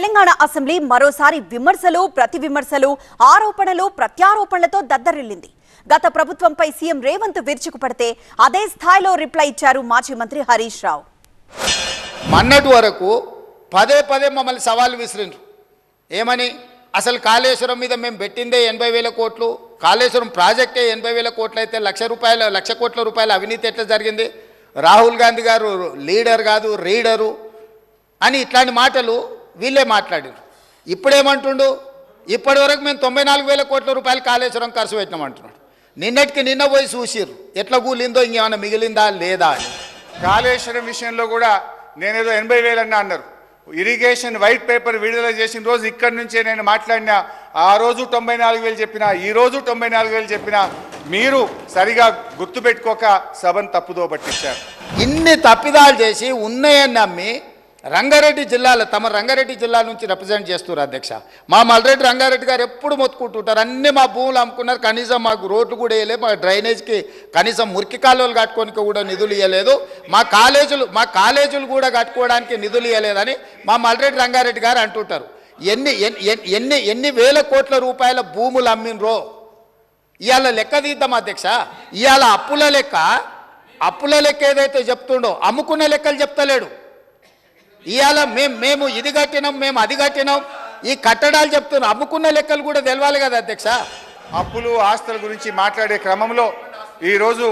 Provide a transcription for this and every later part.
Telangana assembly మరోసారి విమర్శలు ప్రతి విమర్శలు ఆరోపణలు ప్రత్యారోపణలతో దద్దరిల్లింది. గత ప్రభుత్వంపై సీఎం రేవంత్ విరుచుకుపడితే అదే స్థాయిలో రిప్లై ఇచ్చారు మాజీ మంత్రి హరీష్ రావు. మన్నటి వరకు పదే పదే మమ్మల్ని సవాల్ విసిరిండ్రు. ఏమని? అసలు కాళేశ్వరం మీద మేము పెట్టిందే 80,000 కోట్లు, కాళేశ్వరం ప్రాజెక్టే 80,000 కోట్లు అయితే లక్ష కోట్ల రూపాయల అవినీతి ఎట్లా జరిగింది? రాహుల్ గాంధీ గారు లీడర్ కాదు రీడరు అని ఇట్లాంటి మాటలు వీళ్ళే మాట్లాడారు. ఇప్పుడేమంటుండు? ఇప్పటి వరకు మేము 94,000 కోట్ల రూపాయలు కాళేశ్వరం ఖర్చు పెట్టినామంటున్నాడు. నిన్నటికి నిన్న పోయి చూసిర్రు ఎట్లా కూలిందో, ఇంకేమైనా మిగిలిందా లేదా అని. కాళేశ్వరం విషయంలో కూడా నేనేదో 80,000 అన్నారు. ఇరిగేషన్ వైట్ పేపర్ విడుదల చేసిన రోజు ఇక్కడి నుంచే నేను మాట్లాడినా. ఆ రోజు 94,000 చెప్పినా, ఈ రోజు 94,000 చెప్పినా మీరు సరిగా గుర్తుపెట్టుకోక సభను తప్పుదో పట్టించారు. ఇన్ని తప్పిదాలు చేసి ఉన్నాయని నమ్మి రంగారెడ్డి జిల్లాలో తమ రంగారెడ్డి జిల్లా నుంచి రిప్రజెంట్ చేస్తున్నారు అధ్యక్ష. మా మల్రెడ్డి రంగారెడ్డి గారు ఎప్పుడు మొత్తుకుంటుంటారు, అన్నీ మా భూములు అమ్ముకున్నారు, కనీసం మాకు రోడ్లు కూడా వేయలేదు, మా డ్రైనేజ్కి కనీసం మురికి కాలువలు కట్టుకోనికి కూడా నిధులు ఇవ్వలేదు, మా కాలేజీలు కూడా కట్టుకోవడానికి నిధులు ఇవ్వలేదని మా మల్రెడ్డి రంగారెడ్డి గారు అంటుంటారు. ఎన్ని వేల కోట్ల రూపాయల భూములు అమ్మినరో ఇవాళ లెక్క తీద్దాం అధ్యక్ష. ఇవాళ అప్పుల లెక్క ఏదైతే చెప్తుండో అమ్ముకున్న లెక్కలు చెప్తలేడు. ఇవాళ మేము ఇది కట్టినాం, మేము అది కట్టినాం, ఈ కట్టడాలు చెప్తున్నాం, అమ్ముకున్న లెక్కలు కూడా తెలవాలి కదా అధ్యక్ష. అప్పులు ఆస్తుల గురించి మాట్లాడే క్రమంలో ఈరోజు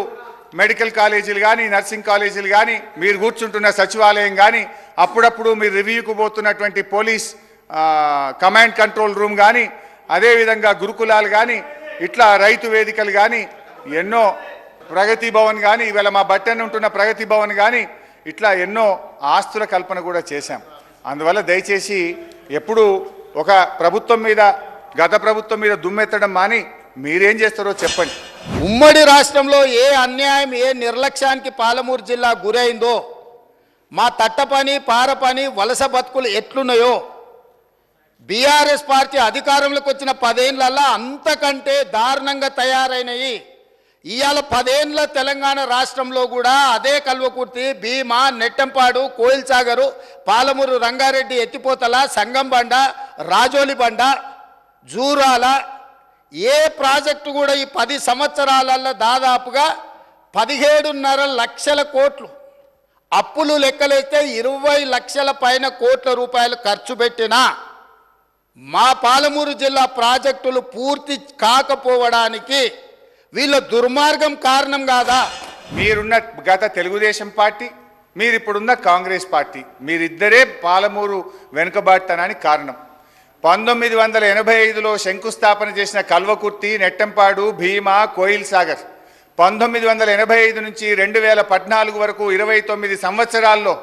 మెడికల్ కాలేజీలు కానీ, నర్సింగ్ కాలేజీలు కానీ, మీరు కూర్చుంటున్న సచివాలయం కానీ, అప్పుడప్పుడు మీరు రివ్యూకు పోతున్నటువంటి పోలీస్ కమాండ్ కంట్రోల్ రూమ్ కానీ, అదేవిధంగా గురుకులాలు కానీ, ఇట్లా రైతు వేదికలు కానీ, ఎన్నో ప్రగతి భవన్ కానీ, ఇవాళ మా బట్టెన్ ఉంటున్న ప్రగతి భవన్ కానీ, ఇట్లా ఎన్నో ఆస్తుల కల్పన కూడా చేశాం. అందువల్ల దయచేసి ఎప్పుడు ఒక ప్రభుత్వం మీద, గత ప్రభుత్వం మీద దుమ్మెత్తడం మాని మీరేం చేస్తారో చెప్పండి. ఉమ్మడి రాష్ట్రంలో ఏ అన్యాయం, ఏ నిర్లక్ష్యానికి పాలమూరు జిల్లా గురైందో, మా తట్ట పని, పార పని, వలస బతుకులు ఎట్లున్నాయో, బీఆర్ఎస్ పార్టీ అధికారంలోకి వచ్చిన 10 ఏళ్లలో అంతకంటే దారుణంగా తయారైనవి. ఇవాళ 10 ఏళ్ల తెలంగాణ రాష్ట్రంలో కూడా అదే కల్వకుర్తి, భీమా, నెట్టంపాడు, కోయిల్ సాగరు, పాలమూరు రంగారెడ్డి ఎత్తిపోతల, సంగంబండ, రాజోలి బండ, జూరాల, ఏ ప్రాజెక్టు కూడా ఈ 10 సంవత్సరాలలో దాదాపుగా 17.5 లక్షల కోట్లు అప్పులు లెక్కలైతే 20 లక్షల పైన కోట్ల రూపాయలు ఖర్చు పెట్టినా మా పాలమూరు జిల్లా ప్రాజెక్టులు పూర్తి కాకపోవడానికి వీళ్ళ దుర్మార్గం కారణం కాదా? మీరున్న గత తెలుగుదేశం పార్టీ, మీరిప్పుడున్న కాంగ్రెస్ పార్టీ, మీరిద్దరే పాలమూరు వెనుకబాటుతనానికి కారణం. 1985లో శంకుస్థాపన చేసిన కల్వకుర్తి, నెట్టంపాడు, భీమా, కోయిల్ సాగర్ 1985 నుంచి 2014 వరకు 29 సంవత్సరాల్లో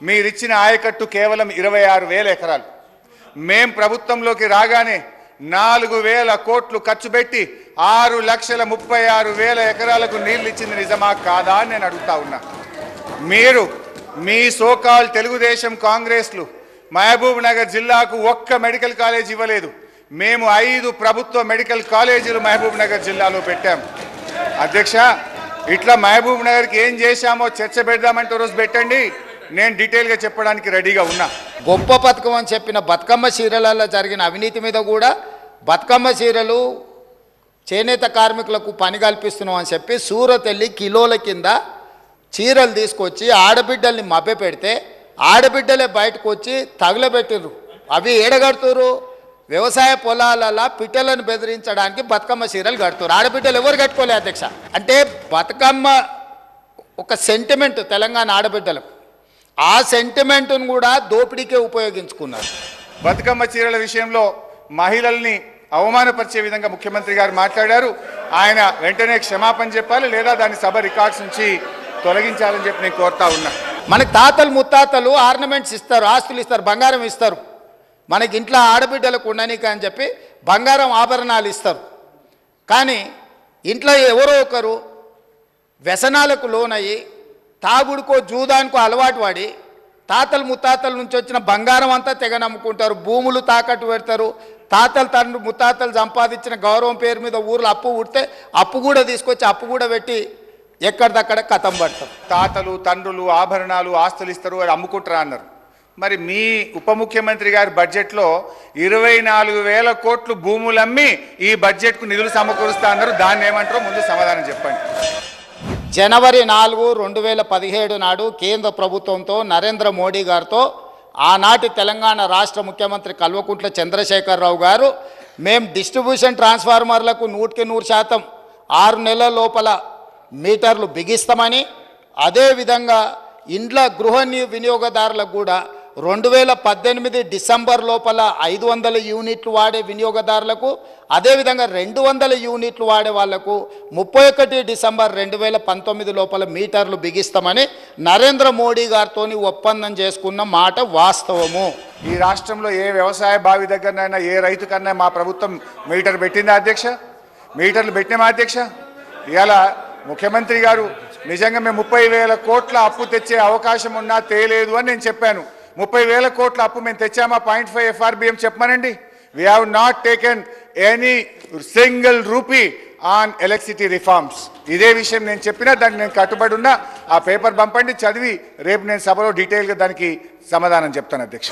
మీరిచ్చిన ఆయకట్టు కేవలం 26,000 ఎకరాలు. మేం ప్రభుత్వంలోకి రాగానే 4,000 కోట్లు ఖర్చు పెట్టి 6,36,000 ఎకరాలకు నీళ్లు ఇచ్చింది నిజమా కాదా అని నేను అడుగుతా ఉన్నా. మీరు మీ సోకాల్ తెలుగుదేశం కాంగ్రెస్లు మహబూబ్ నగర్ జిల్లాకు ఒక్క మెడికల్ కాలేజ్ ఇవ్వలేదు. మేము 5 ప్రభుత్వ మెడికల్ కాలేజీలు మహబూబ్ నగర్ జిల్లాలో పెట్టాం. అధ్యక్ష, ఇట్లా మహబూబ్ నగర్కి ఏం చేశామో చర్చ పెడదామంటే రోజు పెట్టండి, నేను డీటెయిల్గా చెప్పడానికి రెడీగా ఉన్నా. గొప్ప పథకం అని చెప్పిన బతుకమ్మ చీరలలో జరిగిన అవినీతి మీద కూడా బతుకమ్మ చీరలు చేనేత కార్మికులకు పని కల్పిస్తున్నాం అని చెప్పి సూరత్ వెళ్ళి కిలోల కింద చీరలు తీసుకొచ్చి ఆడబిడ్డల్ని మభ్య పెడితే ఆడబిడ్డలే బయటకు వచ్చి తగులబెట్టిర్రు. అవి ఏడగడుతురు? వ్యవసాయ పొలాలలో పిట్టలను బెదిరించడానికి బతుకమ్మ చీరలు కడుతున్నారు. ఆడబిడ్డలు ఎవరు కట్టుకోలే అధ్యక్ష. అంటే బతుకమ్మ ఒక సెంటిమెంట్ తెలంగాణ ఆడబిడ్డలకు, ఆ సెంటిమెంట్ను కూడా దోపిడీకే ఉపయోగించుకున్నారు. బతుకమ్మ చీరల విషయంలో మహిళల్ని అవమానపరిచే విధంగా ముఖ్యమంత్రి గారు మాట్లాడారు. ఆయన వెంటనే క్షమాపణ చెప్పాలి, లేదా దాని సభ రికార్డ్స్ నుంచి తొలగించాలని చెప్పి నేను కోరుతా ఉన్నా. మనకి తాతలు ముత్తాతలు ఆర్నమెంట్స్ ఇస్తారు, ఆస్తులు ఇస్తారు, బంగారం ఇస్తారు. మనకి ఇంట్లో ఆడబిడ్డలకు ఉండనీక అని చెప్పి బంగారం ఆభరణాలు ఇస్తారు. కానీ ఇంట్లో ఎవరో ఒకరు వ్యసనాలకు లోనయ్యి తాగుడుకో జూదానికో అలవాటు పడి తాతలు ముత్తాతల నుంచి వచ్చిన బంగారం అంతా తెగ నమ్ముకుంటారు, భూములు తాకట్టు పెడతారు. తాతలు తండ్రి ముత్తాతలు సంపాదించిన గౌరవం పేరు మీద ఊర్లో అప్పు ఉడితే అప్పు కూడా తీసుకొచ్చి అప్పు కూడా పెట్టి ఎక్కడిదక్కడ కథం పడతారు. తాతలు తండ్రులు ఆభరణాలు ఆస్తులు ఇస్తారు, అది అమ్ముకుంటారా అన్నారు. మరి మీ ఉప ముఖ్యమంత్రి గారి బడ్జెట్లో 24,000 కోట్లు భూములమ్మి ఈ బడ్జెట్కు నిధులు సమకూరుస్తా అన్నారు. దాన్ని ఏమంటారో ముందు సమాధానం చెప్పండి. జనవరి 4, 2017 నాడు కేంద్ర ప్రభుత్వంతో నరేంద్ర మోడీ గారితో ఆనాటి తెలంగాణ రాష్ట్ర ముఖ్యమంత్రి కల్వకుంట్ల చంద్రశేఖరరావు గారు మేము డిస్ట్రిబ్యూషన్ ట్రాన్స్ఫార్మర్లకు 100% 6 నెలల లోపల మీటర్లు బిగిస్తామని, అదేవిధంగా ఇండ్ల గృహ వినియోగదారులకు కూడా 2018 డిసెంబర్ లోపల 500 యూనిట్లు వాడే వినియోగదారులకు, అదేవిధంగా 200 యూనిట్లు వాడే వాళ్లకు 31 డిసెంబర్ 2019 లోపల మీటర్లు బిగిస్తామని నరేంద్ర మోడీ గారితో ఒప్పందం చేసుకున్న మాట వాస్తవము. ఈ రాష్ట్రంలో ఏ వ్యవసాయ బావి దగ్గరనైనా ఏ రైతు కన్నా మా ప్రభుత్వం మీటర్ పెట్టిందా అధ్యక్ష? మీటర్లు పెట్టినామా అధ్యక్ష? ఇవాళ ముఖ్యమంత్రి గారు నిజంగా మేము 30,000 కోట్ల అప్పు తెచ్చే అవకాశం ఉన్నా తేలేదు అని నేను చెప్పాను. 30,000 కోట్ల అప్పు మేము తెచ్చామా? 0.5 FRBM చెప్పమనండి. We have not taken any single rupee on electricity reforms. ఇదే విషయం నేను చెప్పినా దానికి నేను కట్టుబడి ఉన్నా. ఆ పేపర్ పంపండి, చదివి రేపు నేను సభలో డీటెయిల్గా దానికి సమాధానం చెప్తాను అధ్యక్ష.